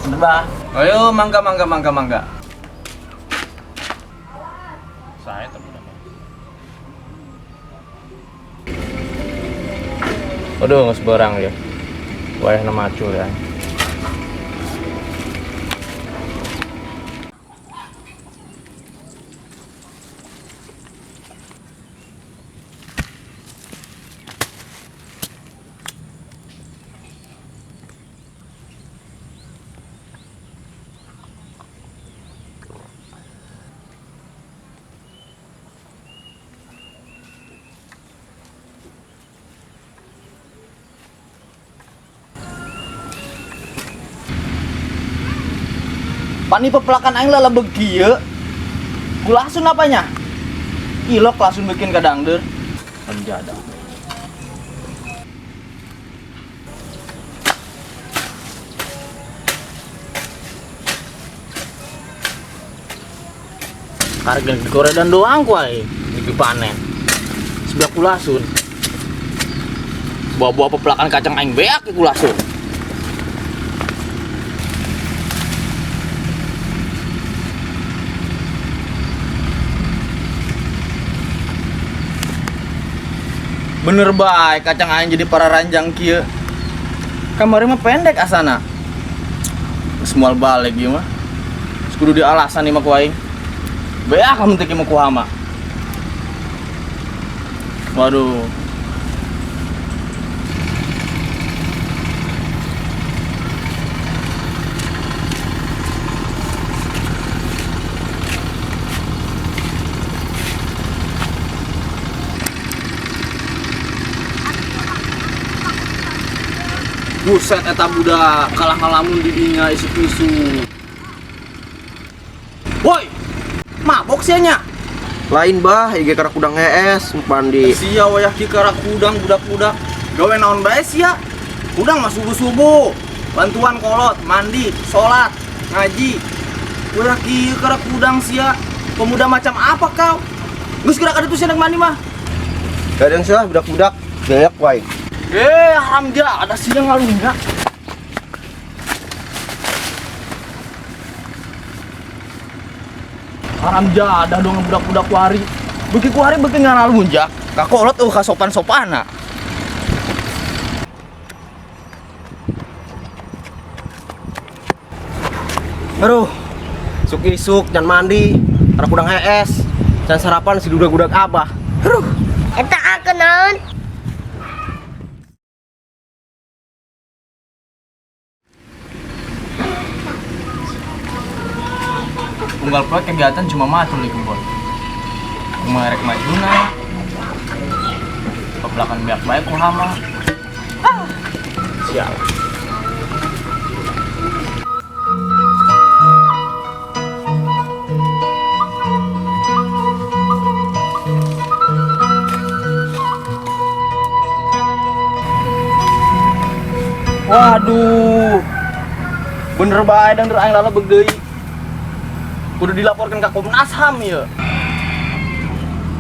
Mbak, ayo mangga. Saya temen. Aduh, nggak sebarang ya. Wayah nama acur ya. Pani pepelakan aing lah begi ya. Kulasun apanya? Ilok langsung bikin kadang deur. Penjada. Harga goredan doang kuai. Iki panen. Sebelah kulasun. Bawa pepelakan kacang aing beak ke kulasun. Bener baik kacang aing jadi para ranjang kieu. Kamari mah pendek asana. Semual balik ieu mah. Kudu di alasan ieu mah ku aing. Beak lamun teu kieu mah kumaha. Waduh. Buset eta budak kalah ngalamun di dinya isu-isu. Woi, mabok sia nya. Lain bah, IG karak udang ES Pandi. Sia wayah ki karak udang budak-budak. Gawe naon bae sia? Udang mah subuh-subuh. Bantuan kolot, mandi, salat, ngaji. Wayah ki karak udang sia. Pemuda macam apa kau? Geus gerak ada tuh sia mandi mah. Gak ada yang salah budak-budak. Gayak wae. Hamja, ada siang ngalunya. Hamja, ada dong budak-budak wari. Beki kuari beki ngalunjak. Kakolot kasopan-sopana. Aduh, isuk-isuk dan mandi. Karak udang ES. Dan sarapan si dudak-dudak abah. Aduh, Eta akeun. Tunggal proyek kegiatan cuma matul di kebun. Merek majuna. Kebelakan biak baik kuhama. Sial. Waduh. Bener bae dan aing lalebeg deui. Kudu dilaporkan ke Komnas HAM ya.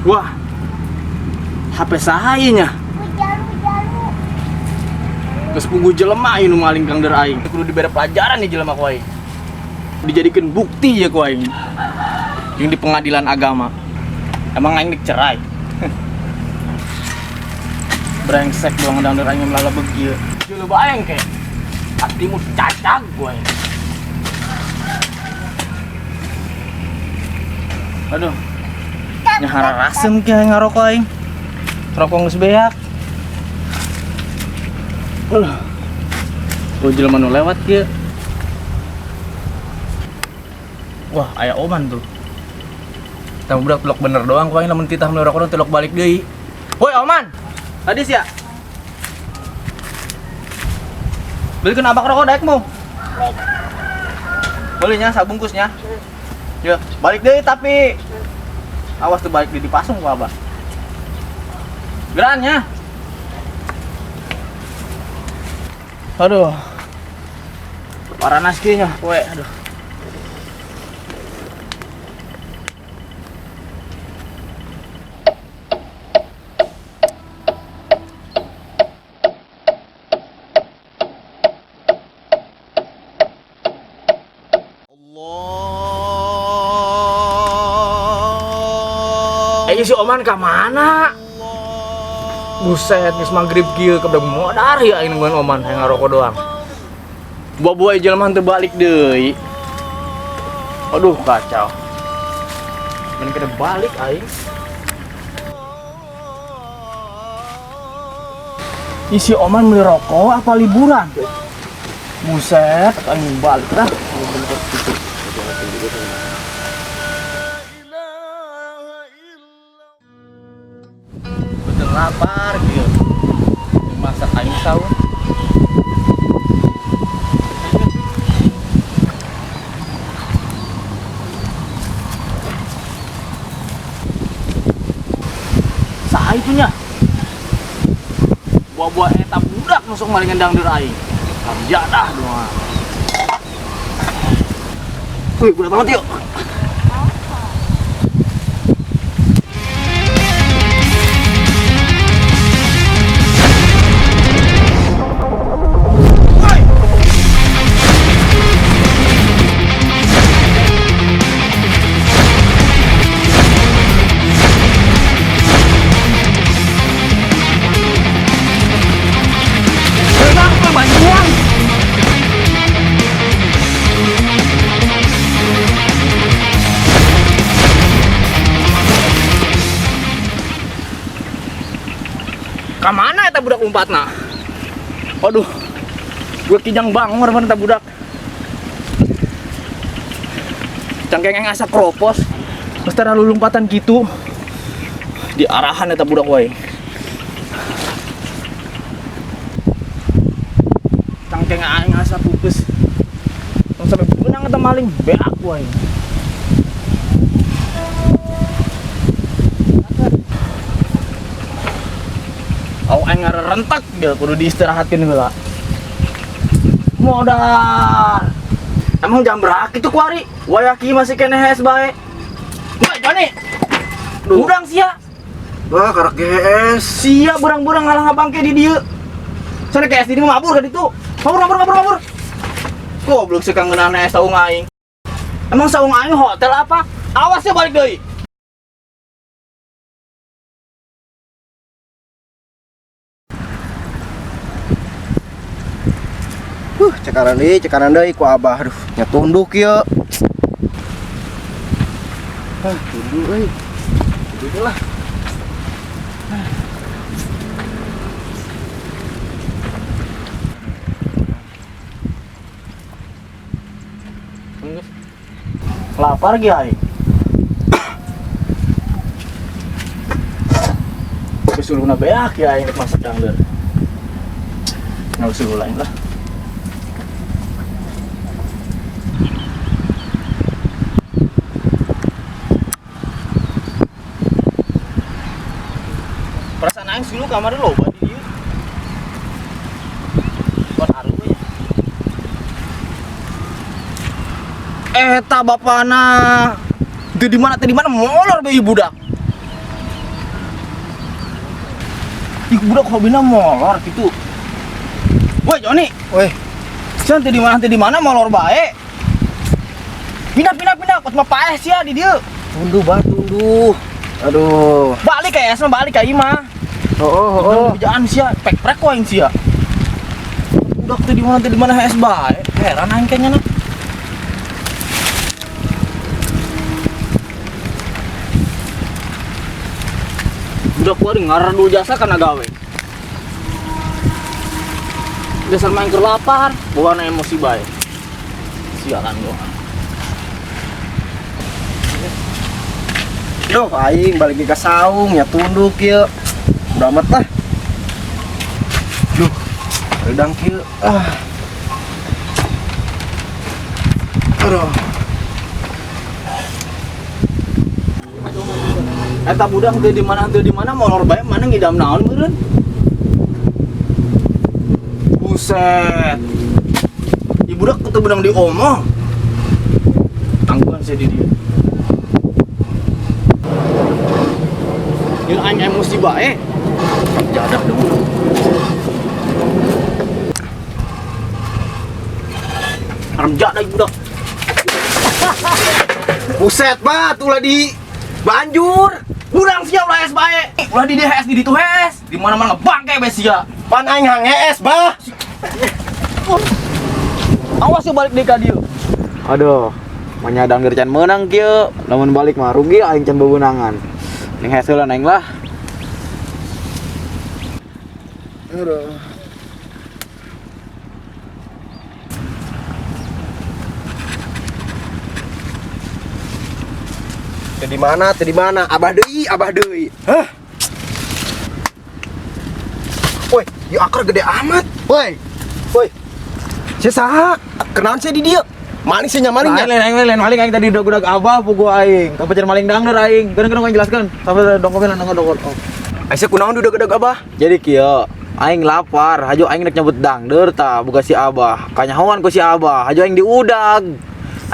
Wah, HP sahanya. Geus puguh jelema ieu nu maling kang der aing. Kudu dibere pelajaran nih jelema ku aing. Dijadikeun bukti ya ku aing. Yang di pengadilan agama. Emang aing dicerai. Brengsek doang dang der aing melalebeg ieu. Jeuh bae engke. Hatimu cacag ku aing. Aduh, nyahara rasem kia ngarokok aing. Rokok geus beak. Tuh jelema nu lewat kieu. Wah, aya oman tuh. Tah budak telok bener doang ku aing lamun titah nu rokok telok balik deui. Woi, oman. Tadi sia. Belikan abak rokok daek mau. Boleh nya sabungkusnya. Ya, balik deh tapi awas tuh balik dipasung ku abah. Gerannya. Aduh. Paranas kieu nya, we, aduh. Oman ka mana? Buset, geus magrib kieu kebedak modar ya aing nungguan Oman hayang ngarokok doang. Buah-buah jelema teu balik deui. Aduh kacau. Mending kada balik aing. Isi Oman beli rokok apa liburan? Buset, aing balik dah. Betul lapar gitu. Masak aing sahur. Saha itunya? Buah-buah eta budak nusuk maling ngendang deur aing. Kerja dah doang. Wih, budak banget yuk. Kamana eta budak lompatna? Aduh, gue kijang bangor mana eta budak. Cangkeng ngasa kropos, terus tara lompatan gitu. Di arahan eta budak wae. Cangkeng aing ngasa pupus. Tong sampe beunang eta maling beak wae. Oh, aing ngarentak dia kudu diistirahatkeun heula. Modal. Emang jam berapa itu kuari? Wayaki masih kene hes bae. Woi, Joni. Udang sia. Wah, karak GS. Sia burang-burang ngalah ngabangke di dieu. Sana ke SD mabur ka ditu. Mabur. Goblok sekang ngeunana saung aing. Emang saung aing hotel apa? Awas ya balik deui. Cekaran deui ku Abah. Aduh, nya tunduk ieu. Tunduk euy. Tunduk lah. Lapar ge aing. Kesuluna beak ya aing masak dangdeur. Nggak usah lain lah. Perasaan aing sulu kamar loba di dieu. Buat haru we. Eta bapana. Teu di mana molor bae budak. Ih budak hobina molor gitu. Woi Joni, Weh, sian teu di mana molor bae. Pindah, kos mah paes ya di dieu. tunduh bah, tunduh. Aduh. Balik ka es mah balik ka ieu mah. Oh. Kerjaan sia, pek-prek ku aing sia. Budak teu di mana es bae. Heran aing kayaknya nah. Budak kuari ngaradu jasa kana gawe. Dasar main keur lapar, bawana emosi bae. Sialan gua. Duh, aing balik ke saung nya tunduk ieu. Udah amat lah. Duh, redang kieu. Aduh. Eta budak teu di mana molor bae mana ngidam naon meureun. Buset. Ibu budak teu beunang di omong. Tangguhan saya di dieu. Yang aing emosi bae. Jadak dulu. Arem jadak budak. Buset, bah, tuh lah di banjur. Kurang siap lah es bae. Ulah di DS di ditu hes. Di mana-mana ngebangke bes sia. Pan aing hangees, bah. Awas yuk balik deui ka dieu. Aduh, manyadang dari can menang kieu, lamun balik mah rugi aing can beunangan. Ning heselan aing lah. Aduh. Teu di mana? Abah deui. Hah? Woi, ieu akar gede amat. Woi. Sia saha? Kenaon sia di dieu? Maling sia nyamaling nya. Lain maling aing tadi udah abah pugu aing. Kapacer maling dangder aing. Kadang-kadang aing jelaskan. Sampai dongkokin dongkol. Oh. Asa kunaon duda abah? Jadi kieu, aing lapar, hajo aing rek nyebut dangder tah buka si abah. Kanyahoan ku si abah, hajo aing diudag.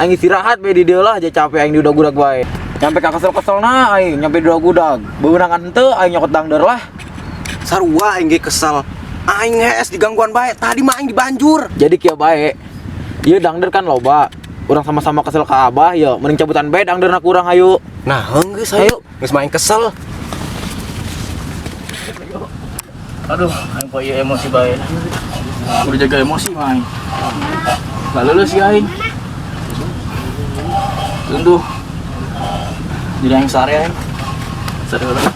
Aing istirahat bae di dieu lah, aja capek aing diudag-udag bae. Nyampe ka kesel-keselna aing, nyampe diudag-udag. Beunangan henteu aing nyokot dangder lah. Sarua aing ge kesel. Aing hees digangguan bae. Tadi mah aing dibanjur. Jadi kieu bae. Ieu dangder kan loba. Urang sama-sama kesel ka abah, ya mending cabutan bae dangderna kurang hayu. Nah, geus hayu. Geus main kesel. Aduh, aing kok ieu emosi bae. Udah jaga emosi mah aing. Lalu si aing. Tunduh. Jadi aing sare aing. Sare ulah.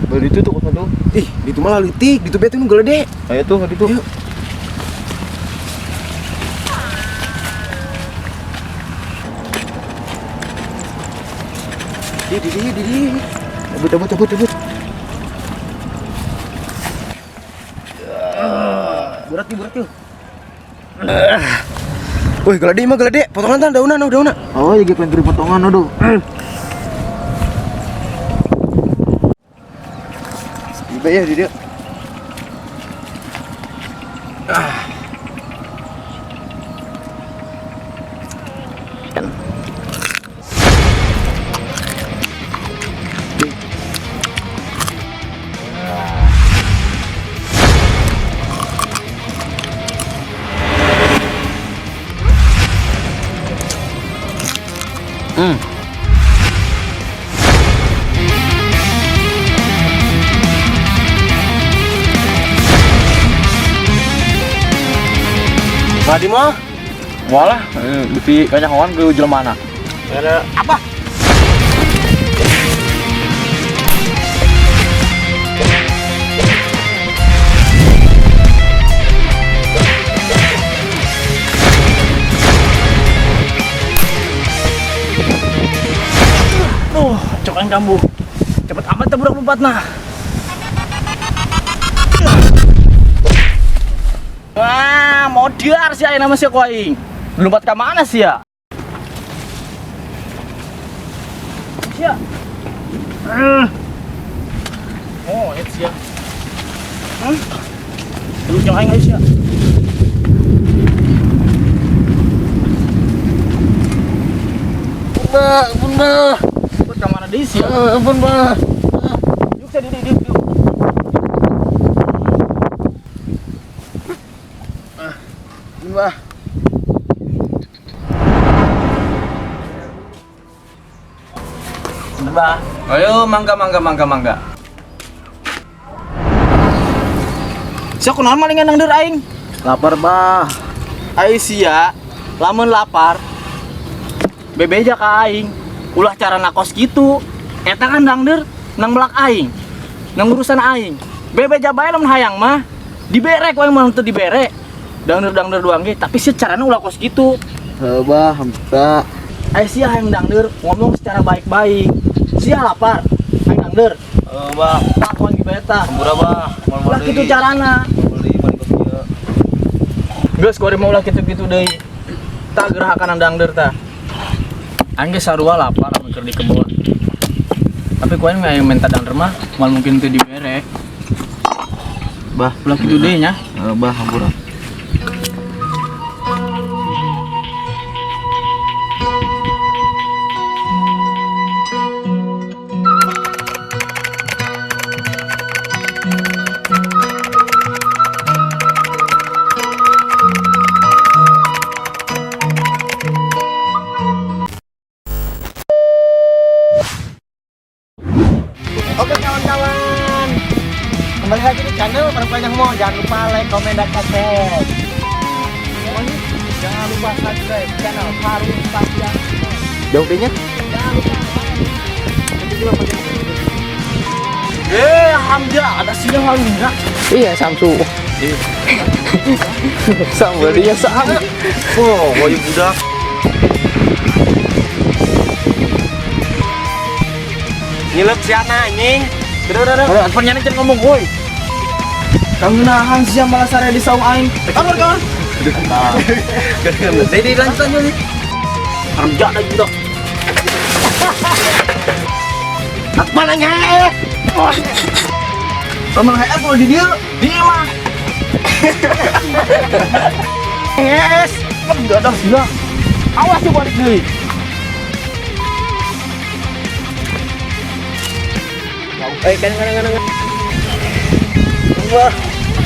Baru itu tuh tuh. Ih, itu malah leutik, ditu bete nu geulede. Ayo tuh gitu. Yuk. Di. Cabut. Berat yuk. Woi, gelede, potongan tan daunan. Oh, jadi pengen kirim potongan aduh. Ibe ya di dia. Tadi mah walah di kanyahoan ke jelema mana? Apa? Cok aing kambuh. Cepet amat teh budak lompat nah. Wah, modar sih aing nama si ku aing. Lompat ka mana sih ya? Sia. Oh, itu sia. Lu cok aing sia. Bunda. Buat ka mana deui sia? Ampun, Bah. Yuk sia di. Bah. Bah. Ayo mangga. Sia kunaon malingan nang deur aing? Lapar bah. Aing sia, lamun lapar. Bebeja ka aing. Ulah cara nakos gitu. Eta kan dangder nang melak aing. Nang urusan aing. Bebeja bae lamun hayang mah. Dibere ku aing mah teu dibere. Dangder doang ge, tapi secarana ulah kos gitu. Bah, hampir. Aing sia hayang dangder ngomong secara baik-baik. Sia lapar. Hayang dangder. Bah, Pakon di beta. hampura bah. Ulah kitu carana. Geus ku mau ulah kitu-kitu deui. Tah gerahakan dangder tah. Aing ge sarua lapar lamun keur di kebon. Tapi ku aing aya minta dangder mah moal mungkin teu dibere. Bah, Ulah kitu deui nya. bah, hampura. lagi di channel Parung Panjang Mo. Jangan lupa like, komen, dan subscribe. Jangan lupa subscribe channel Parung Panjang Mo. Jauh kayaknya. Hamzah, ada sinyal Hamzah. Iya, Samsu. Sama dia sama. Oh, boy budak. Ngilet si Ana anjing. Udah, penyanyi jangan ngomong, woi. Kamu nahan sih malah sare di saung aing. Kabar kawan. Jadi lanjut aja nih. Kerja lagi budak. Apa nanya? Emang HF kalau di dia mah. Yes. Enggak ada sila. Awas tuh balik deui. Kan. Wah,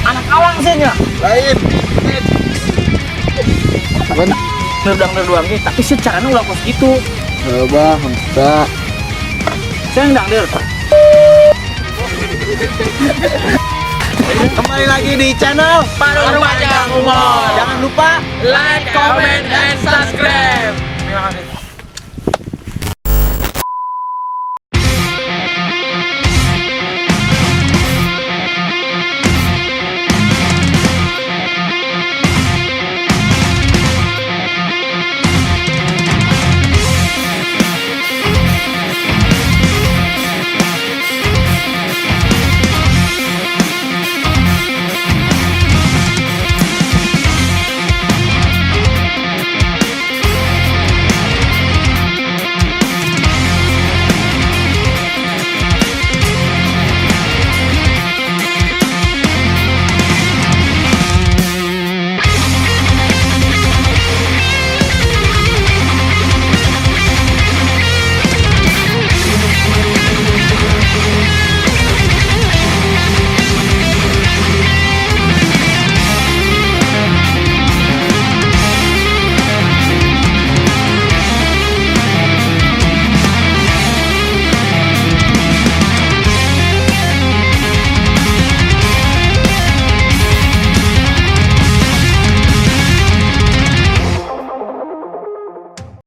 anak awang sih nya. Lain. Nerdang-nerdang gitu, tapi secara ulah kos gitu. Coba, enggak. Saya ndang der. Kembali lagi di channel Parung Panjang Humor. Jangan lupa Like, comment, and subscribe. Terima kasih.